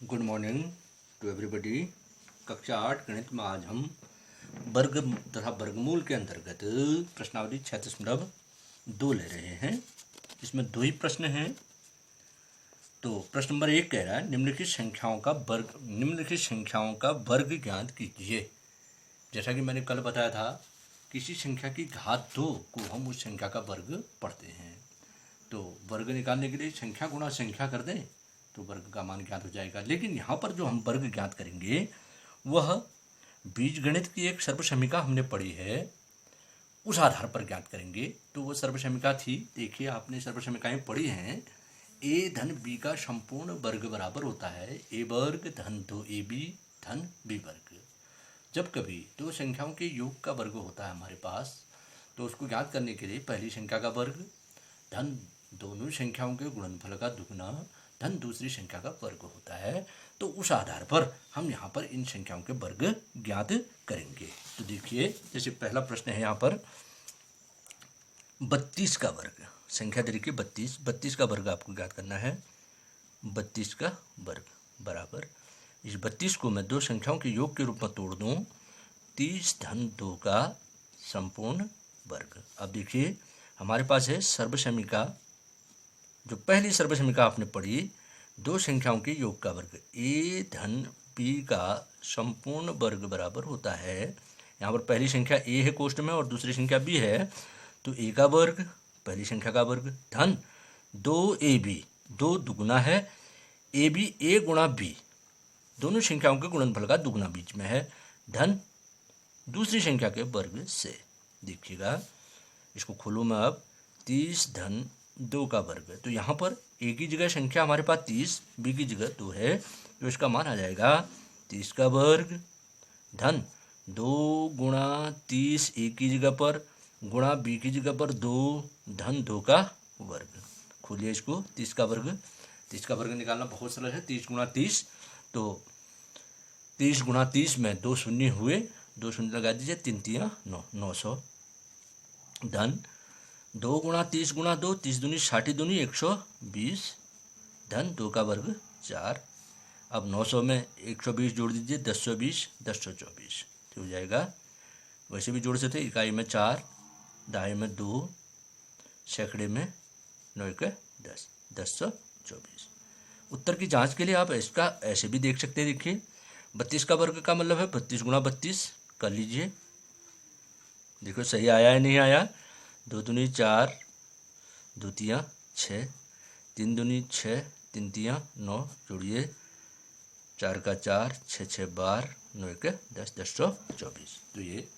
Good morning to everybody. कक्षा 8 गणित में आज हम वर्ग तथा वर्गमूल के अंतर्गत प्रश्नावली 6.2 ले रहे हैं। इसमें दो ही प्रश्न हैं। तो प्रश्न नंबर 1 कह रहा है निम्नलिखित संख्याओं का वर्ग ज्ञात कीजिए। जैसा कि मैंने कल बताया था, किसी संख्या की घात 2 को हम उस संख्या का वर्ग पढ़ते हैं। तो वर्ग निकालने के लिए संख्या गुणा संख्या कर दें तो वर्ग का मान ज्ञात हो जाएगा। लेकिन यहाँ पर जो हम वर्ग ज्ञात करेंगे वह बीजगणित की एक सर्वसमीका हमने पढ़ी है, उस आधार पर ज्ञात करेंगे। तो वो सर्वसमीका थी, देखिए आपने सर्वसमीकाएं पढ़ी हैं। ए धन बी का संपूर्ण वर्ग बराबर होता है ए वर्ग धन 2ab धन बी वर्ग। जब कभी दो संख्याओं के योग का वर्ग होता है हमारे पास, तो उसको ज्ञात करने के लिए पहली संख्या का वर्ग धन दोनों संख्याओं के गुणनफल का दुगना धन दूसरी संख्या का वर्ग होता है। तो उस आधार पर हम यहाँ पर इन संख्याओं के वर्ग ज्ञात करेंगे। तो देखिए, जैसे पहला प्रश्न है यहाँ पर 32 का वर्ग, संख्या दे रखी 32 का वर्ग आपको ज्ञात करना है। 32 का वर्ग बराबर, इस 32 को मैं दो संख्याओं के योग के रूप में तोड़ दूं, 30 धन 2 का संपूर्ण वर्ग। अब देखिए हमारे पास है सर्वसमीका, जो पहली सर्वसमीका आपने पढ़ी, दो संख्याओं के योग का वर्ग ए धन बी का संपूर्ण वर्ग बराबर होता है। यहाँ पर पहली संख्या ए है कोष्ठ में और दूसरी संख्या बी है, तो ए का वर्ग पहली संख्या का वर्ग धन 2ab, 2 दुगुना है ए बी, ए गुणा बी दोनों संख्याओं के गुणनफल का दुगुना बीच में है धन दूसरी संख्या के वर्ग से। देखिएगा, इसको खोलूँ मैं अब, 30 धन 2 का वर्ग। तो यहाँ पर ए की जगह संख्या हमारे पास 30, बी की जगह 2 है, तो इसका मान आ जाएगा 30 का वर्ग धन 2 गुणा 30 ए की जगह पर गुणा बी की जगह पर 2 धन 2 का वर्ग। खोलिए इसको, 30 का वर्ग निकालना बहुत सरल है। 30 गुणा 30, तो 30 गुणा 30 में 2 शून्य हुए, 2 शून्य लगा दीजिए, 3 तिया 9, 900 धन 2 गुणा 30 गुणा 2, 30 दूनी 60 दूनी 120 धन 2 का वर्ग 4। अब 900 में 120 जोड़ दीजिए, 1020 1024 हो जाएगा। वैसे भी जोड़ सकते, इकाई में 4, दहाई में 2, सैकड़े में 9 1 10, 1024। उत्तर की जांच के लिए आप इसका ऐसे भी देख सकते हैं। देखिए 32 का वर्ग का मतलब है 32 गुणा 32 कर लीजिए, देखो सही आया है नहीं आया। 2 दूनी 4, 2 तिया 6, 3 दूनी 6, 3 तिया 9 जोड़िए, 4 का 4, 6 6 12, 9 1 10, 1024। तो ये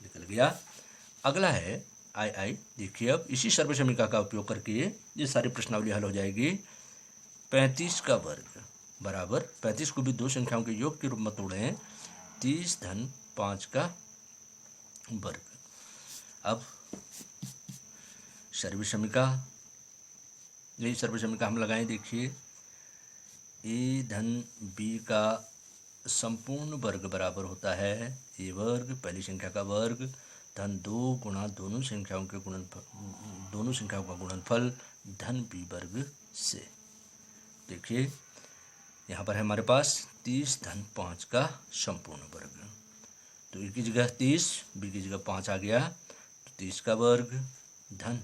निकल गया। अगला है आई। देखिए अब इसी सर्वसमीका का उपयोग करके ये सारी प्रश्नावली हल हो जाएगी। 35 का वर्ग बराबर, 35 को भी दो संख्याओं के योग के रूप में तोड़ें, 30 धन 5 का वर्ग। अब सर्वसमीका, यही सर्वसमीका हम लगाएं। देखिए ए धन बी का संपूर्ण वर्ग बराबर होता है ए वर्ग पहली संख्या का वर्ग धन 2 गुणा दोनों संख्याओं का गुणनफल धन बी वर्ग से। देखिए यहाँ पर है हमारे पास 30 धन 5 का संपूर्ण वर्ग, तो ए की जगह 30, बी की जगह 5 आ गया, तो 30 का वर्ग धन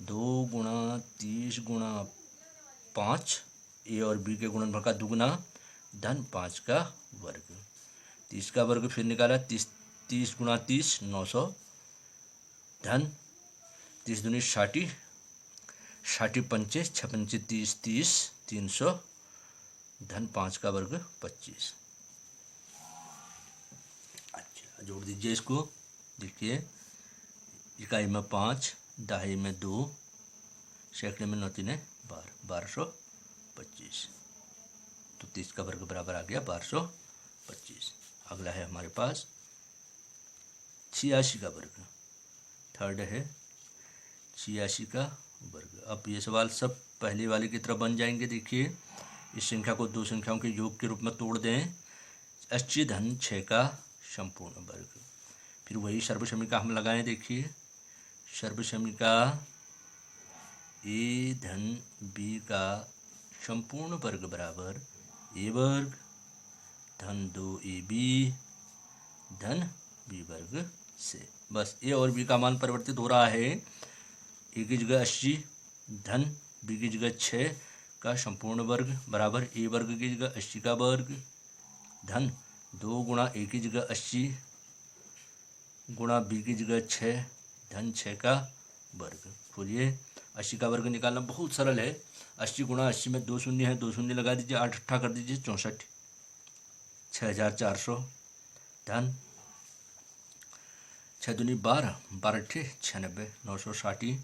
2 गुणा 30 गुणा 5, ए और बी के गुणनफल का दुगुना धन 5 का वर्ग। 30 का वर्ग फिर निकाला, 30 गुणा 30 900 धन 30 दूनी 60, 60 पंचे 6 पंचे 30 30 300 धन 5 का वर्ग 25। अच्छा, जोड़ दीजिए इसको। देखिए इकाई में 5, दहाई में 2, सैकड़े में 9 3 12, 1225। तो 30 का वर्ग बराबर आ गया 1225। अगला है हमारे पास 86 का वर्ग, थर्ड है 86 का वर्ग। अब ये सवाल सब पहले वाले की तरह बन जाएंगे। देखिए इस संख्या को दो संख्याओं के योग के रूप में तोड़ दें, 80 धन 6 का संपूर्ण वर्ग। फिर वही सर्वसमीका हम लगाएं। देखिए सर्वसमीका ए धन बी का संपूर्ण वर्ग बराबर ए वर्ग धन 2ab धन b वर्ग से। बस ए और बी का मान परिवर्तित हो रहा है। ए की जगह 80 धन बी की जगह 6 का संपूर्ण वर्ग बराबर ए वर्ग की जगह 80 का वर्ग धन 2 गुणा ए की जगह 80 गुणा बी की जगह 6 धन 6 का वर्ग। खोलिए, 80 का वर्ग निकालना बहुत सरल है। 80 गुणा 80 में 2 शून्य है, 2 शून्य लगा दीजिए, 8 अट्ठा कर दीजिए 64, 6400 धन 6 दूनी 12, 12 अट्ठे 96, 960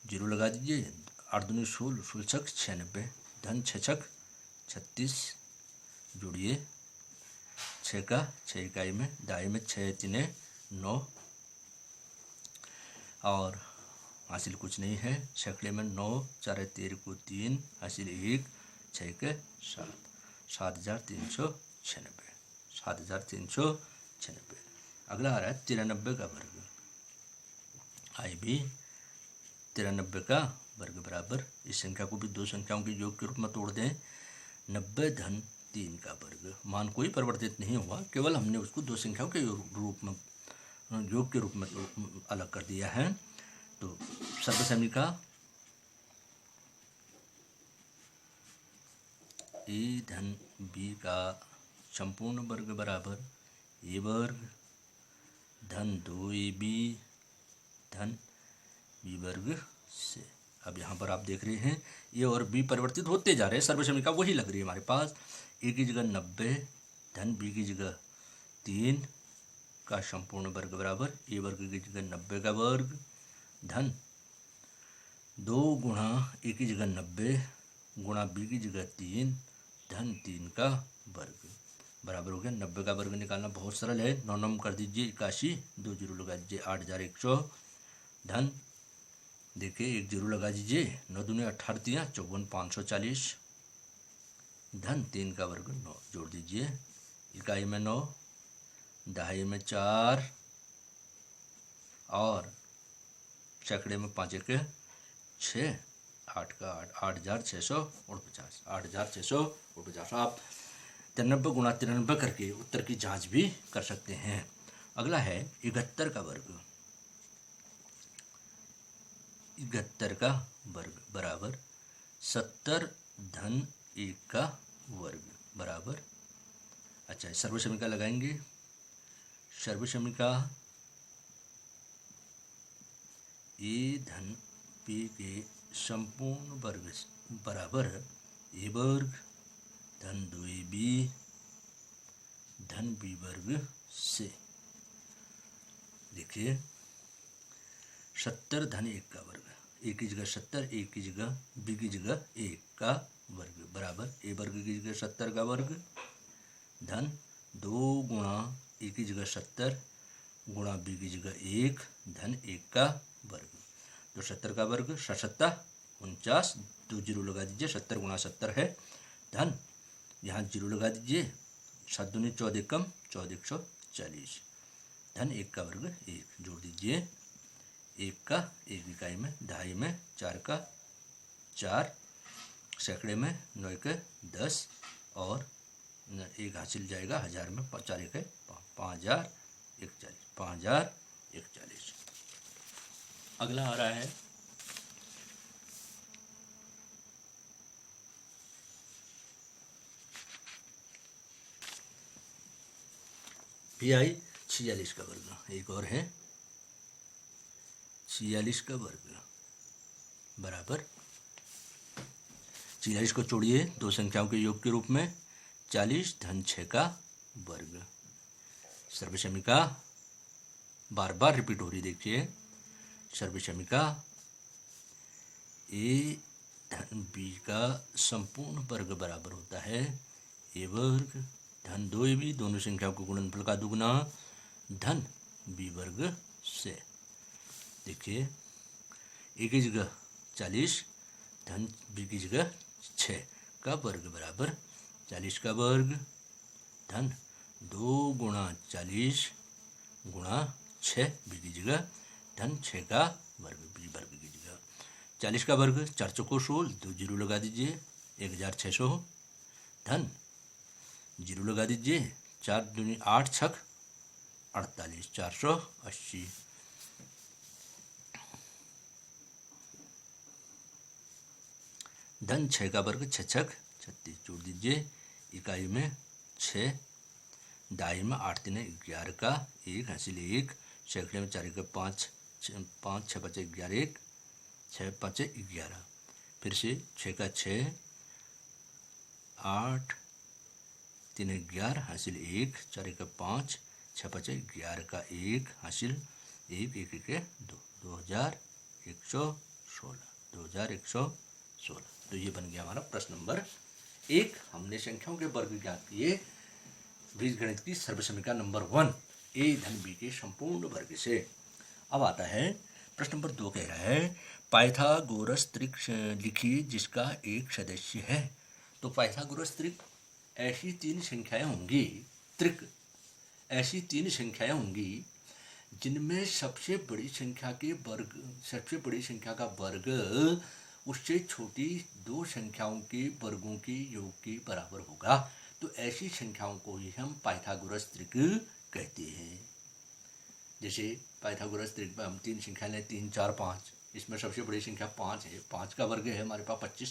जीरो लगा दीजिए, 8 दूनी 16, 16 छक 96 धन 6 छक 36 जोड़िए 6 का 6 इकाई में, दाई में 6 3 9 और हासिल कुछ नहीं है। सैकड़े में 9 4 13 को 3 हासिल 1 6 के 7, 7396, 7396। अगला आ रहा है 93 का वर्ग। आई भी 93 का वर्ग बराबर, इस संख्या को भी दो संख्याओं के योग के रूप में तोड़ दें। 90 धन 3 का वर्ग। मान कोई परिवर्तित नहीं हुआ, केवल हमने उसको दो संख्याओं के योग के रूप में अलग कर दिया है। तो सर्वसमीका ए धन बी का संपूर्ण वर्ग बराबर ए वर्ग धन 2ab धन बी वर्ग से। अब यहाँ पर आप देख रहे हैं ए और बी परिवर्तित होते जा रहे हैं, सर्वसमीका वही लग रही है हमारे पास। ए की जगह 90 धन बी की जगह 3 का संपूर्ण वर्ग बराबर ए वर्ग की जगह 90 का वर्ग धन 2 गुणा ए की जगह 90 गुणा बी की जगह 3 धन 3 का वर्ग बराबर हो गया। 90 का वर्ग निकालना बहुत सरल है। 9 9 कर दीजिए 81, 2 जीरो लगा दीजिए 8100 धन, देखिए 1 जीरो लगा दीजिए, 9 दूनी 18 54 540 धन 3 का वर्ग 9 जोड़ दीजिए, इकाई में 9 दहाई में 4 और सैकड़े में 5 1 6 8 का 8, 8649, 8649। आप 93 गुणा 93 करके उत्तर की जांच भी कर सकते हैं। अगला है 71 का वर्ग। 71 का वर्ग बराबर 70 धन 1 का वर्ग बराबर, अच्छा सर्वसमीका लगाएंगे। सर्वसमीका ए धन बी के संपूर्ण वर्ग बराबर ए वर्ग धन 2ab धन बी वर्ग से। देखिए 70 धन 1 का वर्ग, ए की जगह 70, ए की जगह बी की जगह 1 का वर्ग बराबर ए वर्ग की जगह 70 का वर्ग धन 2 गुणा ए की जगह 70 गुणा बी की जगह 1 धन 1 का वर्ग। तो 70 का वर्ग 77 49, 2 जीरो लगा दीजिए, 70 गुणा 70 है धन, यहाँ जीरो लगा दीजिए, 7 दूनी 14 कम 14 140 धन 1 का वर्ग 1 जोड़ दीजिए, 1 का 1 इकाई में, दहाई में 4 का 4, सैकड़े में 9 के 10 और 1 हासिल जाएगा, 1000 में 4 1 5041, 5041। अगला आ रहा है PI 46 का वर्ग। एक और है 46 का वर्ग बराबर, 46 को जोड़िए दो संख्याओं के योग के रूप में, 40 धन 6 का वर्ग। सर्वसमीका बार बार रिपीट हो रही, देखिए सर्वसमीका ए धन बी का संपूर्ण वर्ग बराबर होता है ए वर्ग धन 2ab, दोनों संख्याओं को गुणनफल का दुगुना धन बी वर्ग से। देखिए ए की जगह 40 धन बी की जगह 6 का वर्ग बराबर 40 का वर्ग धन 2 गुणा 40 गुणा 6 बी की जगह धन 6 का वर्ग, बी वर्ग की जगह 40 का वर्ग, 4 चौको 16, 2 जीरो लगा दीजिए, 1600 धन जीरो लगा दीजिए, 4 दूनी 8 छक 48, 480 धन 6 का वर्ग, 6 छक 36 जोड़ दीजिए, इकाई में 6, दाई में 8 3 11 का 1 हासिल 1, सैकड़े में 4 का 5 5 6 5 11 1 6 5 11, फिर से 6 का 6 8 3 11 हासिल 1, 4 का 5 6 5 11 का 1 हासिल 1 1 1 2 2116। तो ये बन गया हमारा प्रश्न नंबर 1। हमने संख्याओं के वर्ग ज्ञात किए बीजगणित की सर्वसमीका नंबर 1 a धन b के संपूर्ण वर्ग से। अब आता है प्रश्न नंबर 2, कह रहा है पाइथागोरस त्रिक लिखिए जिसका एक सदस्य है। तो पाइथागोरस त्रिक ऐसी 3 संख्याएं होंगी, त्रिक ऐसी 3 संख्याएं होंगी जिनमें सबसे बड़ी संख्या का वर्ग उससे छोटी 2 संख्याओं के वर्गों के योग के बराबर होगा। तो ऐसी संख्याओं को ही हम पाइथागोरस त्रिक कहते हैं। जैसे पाइथागोरस त्रिक में हम 3 संख्या लें, 3 4 5, इसमें सबसे बड़ी संख्या 5 है, 5 का वर्ग है हमारे पास 25,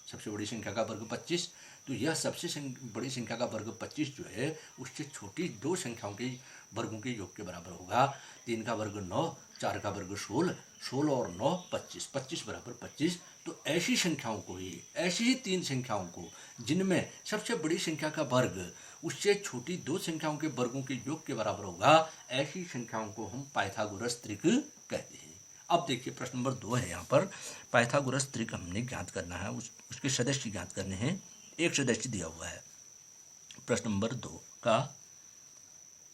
सबसे बड़ी संख्या का वर्ग 25। तो यह सबसे बड़ी संख्या का वर्ग 25 जो है उससे छोटी 2 संख्याओं के वर्गों के योग के बराबर होगा। 3 का वर्ग 9, 4 का वर्ग 16, 16 और 9 25, 25 बराबर 25। तो ऐसी संख्याओं को ही, ऐसी ही 3 संख्याओं को जिनमें सबसे बड़ी संख्या का वर्ग उससे छोटी 2 संख्याओं के वर्गों के योग के बराबर होगा, ऐसी संख्याओं को हम पाइथागोरस त्रिक कहते हैं। अब देखिए प्रश्न नंबर 2 है, यहाँ पर पाइथागोरस त्रिक हमने ज्ञात करना है, उसके सदस्य ज्ञात करने हैं। एक सदस्य दिया हुआ है प्रश्न नंबर 2 का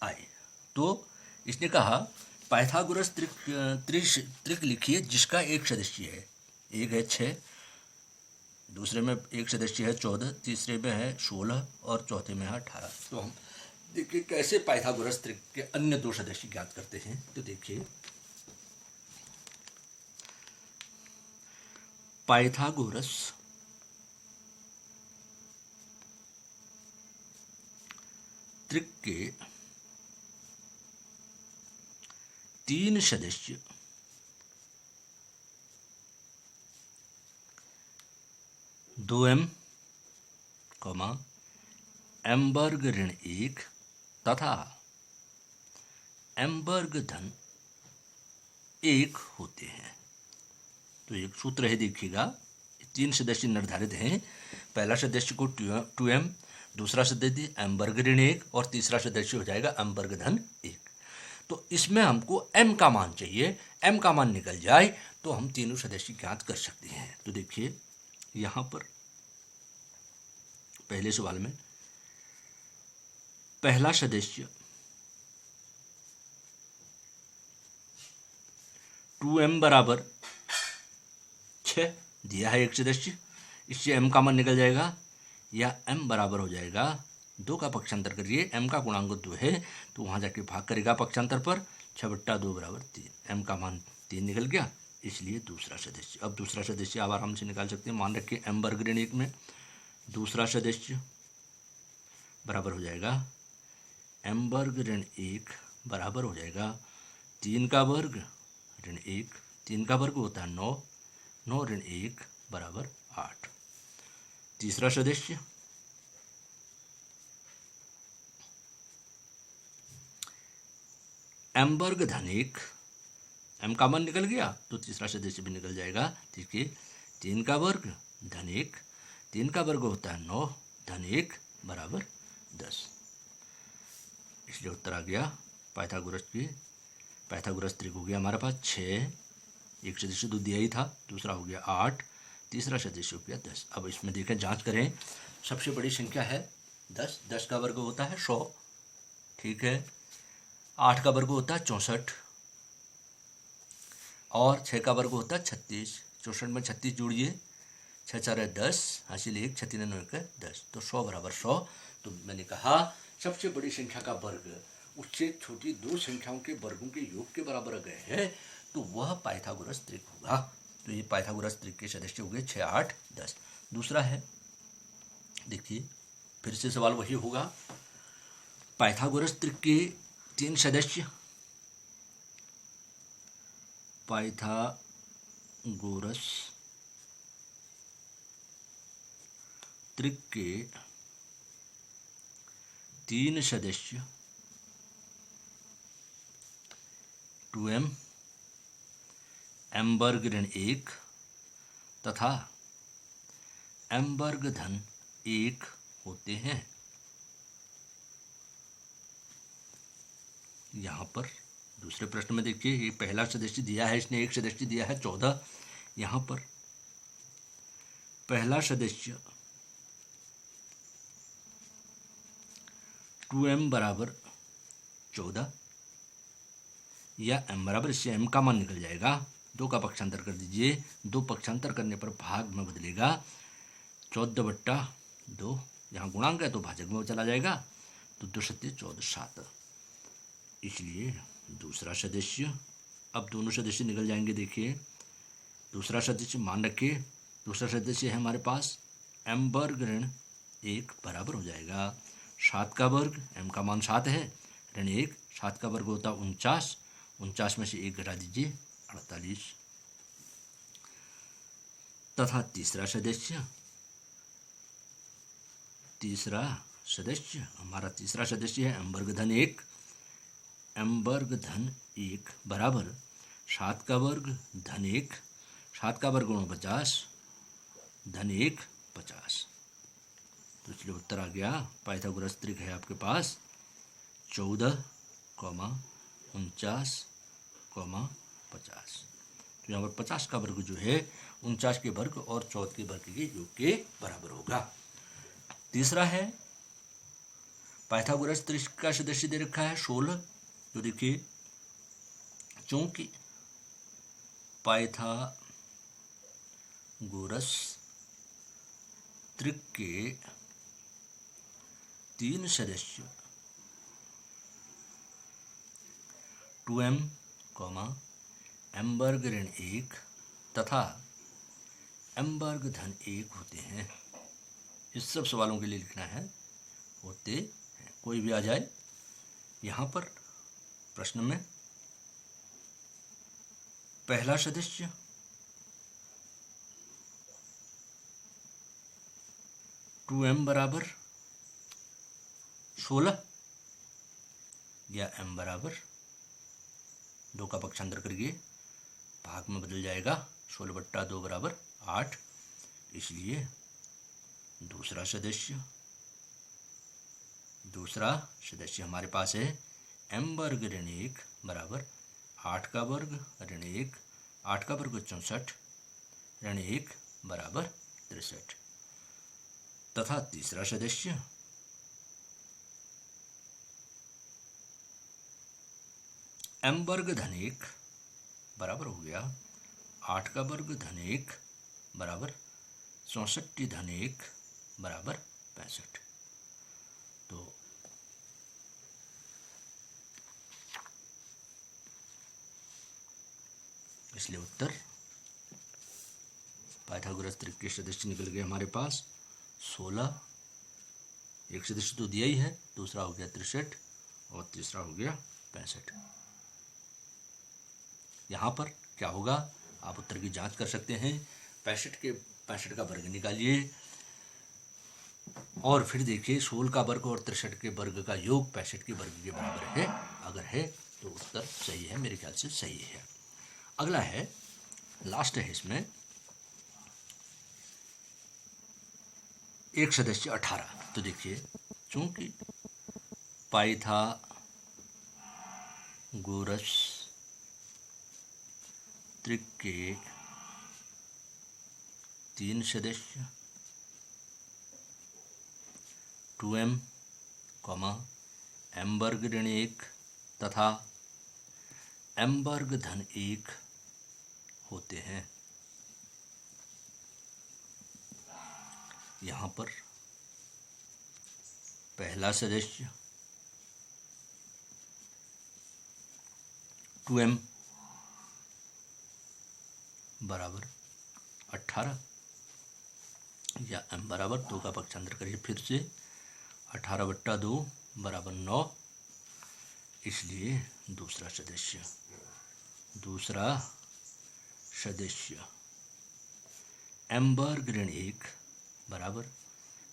आए। तो इसने कहा पाइथागोरस त्रिक लिखिए जिसका एक सदस्य है। एक है 6, दूसरे में एक सदस्य है 14, तीसरे में है 16 और चौथे में है 18। तो हम देखिए कैसे पाइथागोरस त्रिक के अन्य 2 सदस्य ज्ञात करते हैं। तो देखिए पाइथागोरस त्रिक के 3 सदस्य दो m, m वर्ग ऋण 1 तथा m वर्ग धन 1 होते हैं। तो एक सूत्र है, देखिएगा 3 सदस्य निर्धारित हैं। पहला सदस्य को 2m, दूसरा सदस्य m वर्ग ऋण 1 और तीसरा सदस्य हो जाएगा m वर्ग धन 1। तो इसमें हमको m का मान चाहिए, m का मान निकल जाए तो हम तीनों सदस्य ज्ञात कर सकते हैं। तो देखिए यहाँ पर पहले सवाल में पहला सदस्य 2m बराबर 6 दिया है एक सदस्य, इससे m का मान निकल जाएगा, या m बराबर हो जाएगा 2 का पक्षांतर करिए, m का गुणांक 2 है तो वहाँ जाके भाग करेगा पक्षांतर पर, 6 बट्टा 2 बराबर 3, m का मान 3 निकल गया, इसलिए दूसरा सदस्य। अब दूसरा सदस्य आप आराम से निकाल सकते हैं। मान रखिए m वर्ग ऋण 1 में दूसरा सदस्य बराबर हो जाएगा m वर्ग ऋण 1 बराबर हो जाएगा 3 का वर्ग ऋण 1, 3 का वर्ग होता है 9, 9 ऋण 1 बराबर 8। तीसरा सदस्य m वर्ग धन 1, m का मान निकल गया तो तीसरा सदस्य भी निकल जाएगा। देखिए 3 का वर्ग धन 1, 3 का वर्ग होता है 9, धन 1 बराबर 10। इसलिए उत्तर आ गया पाइथागोरस त्रिक हो गया हमारे पास 6, एक सदस्य तो दिया ही था, दूसरा हो गया 8, तीसरा सदस्य हो गया 10। अब इसमें देखें, जांच करें। सबसे बड़ी संख्या है 10, 10 का वर्ग होता है 100, ठीक है। 8 का वर्ग होता है 64 और 6 का वर्ग होता है 36। 64 में 36 जोड़िए, 6 4 है 10, हासिल 1, 6 3 9 1 10, तो 100 बराबर 100। तो मैंने कहा सबसे बड़ी संख्या का वर्ग उससे छोटी 2 संख्याओं के वर्गों के योग के बराबर गए हैं, तो वह पाइथागोरस त्रिक होगा। तो ये पाइथागोरस त्रिक के सदस्य हो गए 6, 8, 10। दूसरा है, देखिए फिर से सवाल वही होगा, पाइथागोरस त्रिक के 3 सदस्य, पाइथागोरस त्रिक के 3 सदस्य 2m m वर्ग ऋण 1 तथा m वर्ग धन 1 होते हैं। यहाँ पर दूसरे प्रश्न में देखिए, ये पहला सदस्य दिया है, इसने एक सदस्य दिया है 14। यहाँ पर पहला सदस्य 2m बराबर 14 या m बराबर, इससे m का मान निकल जाएगा, 2 का पक्षांतर कर दीजिए, 2 पक्षांतर करने पर भाग में बदलेगा, 14/2, यहाँ गुणांक है तो भाजक में चला जाएगा, तो 2 सत्य 14, 7। इसलिए दूसरा सदस्य, अब दोनों सदस्य निकल जाएंगे। देखिए दूसरा सदस्य मान रखिए, दूसरा सदस्य है हमारे पास m वर्ग ऋण 1 बराबर हो जाएगा 7 का वर्ग, m का मान 7 है, ऋण 1, 7 का वर्ग होता 49, 49 में से 1 घटा दीजिए 48। तथा तीसरा सदस्य हमारा तीसरा सदस्य है m वर्ग धन 1, m वर्ग धन 1 बराबर 7 का वर्ग धन 1, 7 का वर्ग 49, धन 1 50। तो इसलिए उत्तर आ गया, पाइथागोरस त्रिक है आपके पास 14, 49, 50। तो यहाँ पर 50 का वर्ग जो है 49 के वर्ग और 14 के वर्ग के योग के बराबर होगा। तीसरा है, पाइथागोरस त्रिक का सदस्य दे रखा है 16। तो देखिए, चूंकि पाइथागोरस त्रिक के 3 सदस्य 2m, m वर्ग ऋण 1 तथा m वर्ग धन 1 होते हैं। इस सब सवालों के लिए लिखना है होते हैं, कोई भी आ जाए। यहाँ पर प्रश्न में पहला सदस्य 2m बराबर 16 या m बराबर 2 का पक्षांतर करिए, भाग में बदल जाएगा, 16/2 बराबर 8। इसलिए दूसरा सदस्य हमारे पास है m वर्ग ऋण 1 बराबर 8 का वर्ग ऋण 1, 8 का वर्ग 64, ऋण 1 बराबर 63। तथा तीसरा सदस्य m वर्ग धन 1 बराबर हो गया 8 का वर्ग धन 1 बराबर 64 धन 1 बराबर 65। तो इसलिए उत्तर पाइथागोरस त्रिक के सदस्य निकल गए हमारे पास 16, एक सदस्य तो दिया ही है, दूसरा हो गया 63 और तीसरा हो गया 65। यहाँ पर क्या होगा, आप उत्तर की जांच कर सकते हैं। 65 का वर्ग निकालिए और फिर देखिए 16 का वर्ग और 63 के वर्ग का योग 65 के वर्ग के बराबर है, अगर है तो उत्तर सही है, मेरे ख्याल से सही है। अगला है, लास्ट है इसमें, एक सदस्य 18। तो देखिए, चूंकि पाइथागोरस त्रिक के 3 सदस्य 2m, m वर्ग ऋण 1 तथा m वर्ग धन 1 होते हैं। यहाँ पर पहला सदस्य 2m बराबर 18 या m बराबर 2 का पक्षांतर करिए फिर से 18/2 बराबर 9, इसलिए दूसरा सदस्य m वर्ग ऋण 1 बराबर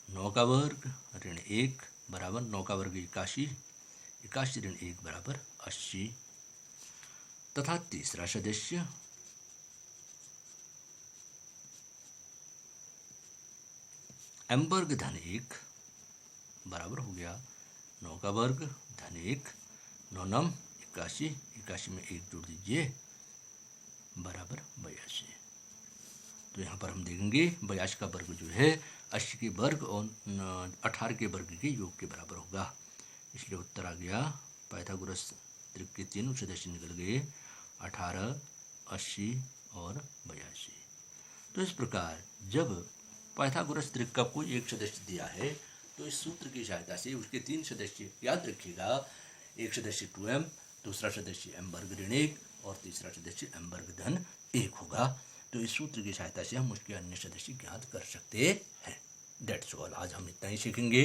9 का वर्ग ऋण 1 बराबर 9 का वर्ग 81, 81 ऋण 1 बराबर 80, तथा तीसरा सदस्य m वर्ग धन 1 बराबर हो गया 9 का वर्ग धन 1, 9 9 81, 81 में 1 जोड़ दीजिए बराबर 82। तो यहाँ पर हम देखेंगे 82 का वर्ग जो है 80 के वर्ग और 18 के वर्ग के योग के बराबर होगा, इसलिए उत्तर आ गया पाइथागोरस त्रिक के तीनों सदस्य निकल गए 18, 80 और 82। तो इस प्रकार जब पाइथागोरस त्रिक का कोई एक सदस्य दिया है तो इस सूत्र की सहायता से उसके 3 सदस्य याद रखिएगा, एक सदस्य 2m, दूसरा सदस्य m वर्ग ऋण 1 और तीसरा सदस्य m वर्ग धन 1 होगा। तो इस सूत्र की सहायता से हम उसके अन्य सदस्य ज्ञात कर सकते हैं। दैट्स ऑल, आज हम इतना ही सीखेंगे।